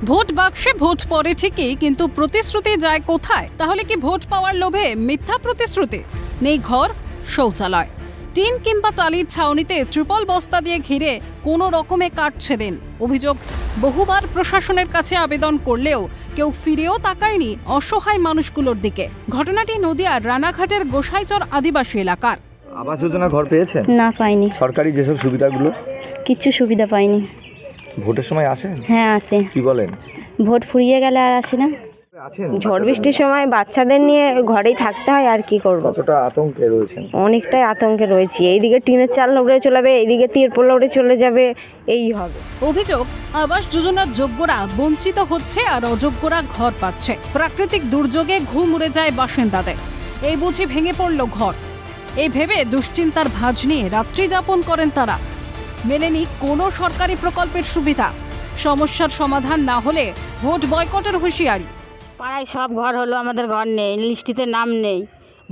Vote বাক্সে vote পড়ে ঠিকই, কিন্তু প্রতিশ্রুতি যায় কোথায়? তাহলে কি ভোট পাওয়ার লোভে মিথ্যা প্রতিশ্রুতি? নেই ঘর, শৌচালয়, টিন কিংবা টালির ছাউনিতে ত্রিপল বস্তা দিয়ে ঘিরে কোনো রকমে কাটছে দিন। অভিযোগ, বহুবার প্রশাসনের কাছে আবেদন করলেও কেউ ফিরেও তাকায়নি অসহায় মানুষগুলোর দিকে। ঘটনাটি নদিয়ার রানাঘাটের গোসাইচর আদিবাসী এলাকার। আবাস যোজনা ঘর পেয়েছেন? না, পাইনি। সরকারি যেসব সুবিধাগুলো? কিছু সুবিধা পাইনি। ভোটের সময় আসেন? হ্যাঁ, আসে। কি বলেন? ভোট ফুরিয়ে গেলে আর আসে না। ঝড় বৃষ্টির সময় বাচ্চাদের নিয়ে ঘরেই থাকতে হয়, আর কি করব। কতটা আতঙ্কে রয়েছেন? অনেকটাই আতঙ্কে রয়েছি। এইদিকে টিনের চাল উড়ে চলে যাবে, এইদিকে তিরপল উড়ে চলে যাবে, এই হবে। অভিযোগ, আবাস যোজনার যোগ্যরা বঞ্চিত হচ্ছে আর অযোগ্যরা ঘর পাচ্ছে। প্রাকৃতিক দুর্যোগে ঘুম উড়ে যায় বাসিন্দাদের। এই বুঝি ভেঙে পড়ল ঘর, এই ভেবে দুশ্চিন্তার ভাঁজ নিয়ে রাত্রি যাপন করেন তারা। মেলেনি কোনো সরকারি প্রকল্পের সুবিধা। সমস্যার সমাধান না হলে ভোট বয়কটের হুঁশিয়ারি। পাড়ায় সব ঘর হলো, আমাদের ঘর নেই, লিস্টিতে নাম নেই।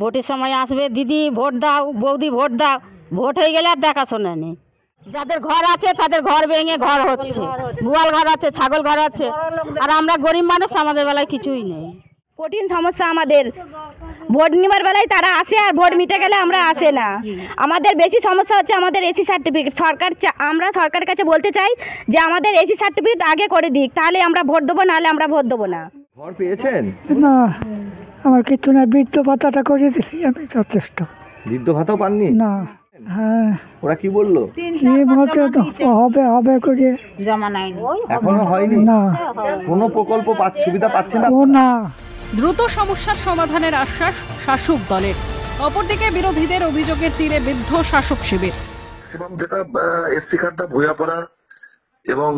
ভোটের সময় আসবে, দিদি ভোট দাও, বৌদি ভোট দাও, ভোট হয়ে গেলে আর দেখাশোনা নেই। যাদের ঘর আছে তাদের ঘর ভেঙে ঘর হচ্ছে, গোয়াল ঘর আছে, ছাগল ঘর আছে, আর আমরা গরিব মানুষ, আমাদের বেলায় কিছুই নেই। কঠিন সমস্যা আমাদের। ভোট নেওয়ার বেলায় তারা আসে আর ভোট মিটে গেলে আমরা আসে না। আমাদের বেশি সমস্যা হচ্ছে আমাদের এসি সার্টিফিকেট। আমরা সরকারের কাছে বলতে চাই যে আমাদের এসি সার্টিফিকেট আগে করে দিক, তাহলে আমরা ভোট দেবো, নাহলে আমরা ভোট দেবো না। ঘর পেয়েছেন? না, আমার কিছু না, বৃদ্ধ ভাতাটা করে দিলি আমি যথেষ্ট। বৃদ্ধ ভাতাও পাননি? না। হ্যাঁ, ওরা কি বললো? কি বলছে তো হবে হবে করে জমা নাই, এখনো হয়নি? না। কোনো প্রকল্প সুবিধা পাচ্ছেন না? ও না। দ্রুত সমস্যার সমাধানের আশ্বাস শাসক দলের। অপরদিকে বিরোধীদের অভিযোগের তীরে বিদ্ধ শাসক শিবির। এবং যেটা এসসি কার্ডটা ভুয়াপাড়া এবং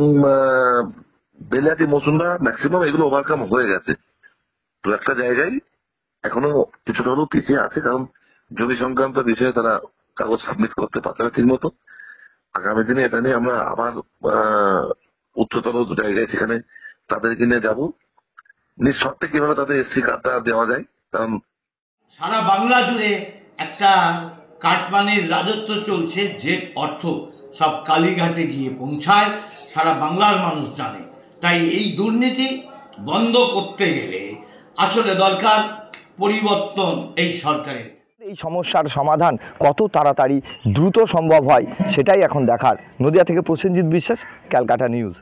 বেলিয়াটি মৌসুমটা ম্যাক্সিমাম এগুলো ওভারকাম হয়ে গেছে। তো একটা জায়গায় এখনো কিছুটা হলেও পিছিয়ে আছে, কারণ জমি সংক্রান্ত বিষয়ে তারা কাগজ সাবমিট করতে পারছে না ঠিক মতো। আগামী দিনে এটা নিয়ে আমরা আবার উচ্চতর জায়গায় সেখানে তাদেরকে নিয়ে যাবো, নিঃশর্তে কিভাবে তাদের এসসি কার্ডটা দেওয়া যায়। কারণ সারা বাংলা জুড়ে একটা কাটমানির রাজত্ব চলছে, যে অর্থ সব কালীঘাটে গিয়ে পৌঁছায়, সারা বাংলার মানুষ জানে। তাই এই দুর্নীতি বন্ধ করতে গেলে আসলে দরকার পরিবর্তন এই সরকারের। এই সমস্যার সমাধান কত তাড়াতাড়ি দ্রুত সম্ভব হয় সেটাই এখন দেখার। নদিয়া থেকে প্রসেনজিৎ বিশ্বাস, ক্যালকাটা নিউজ।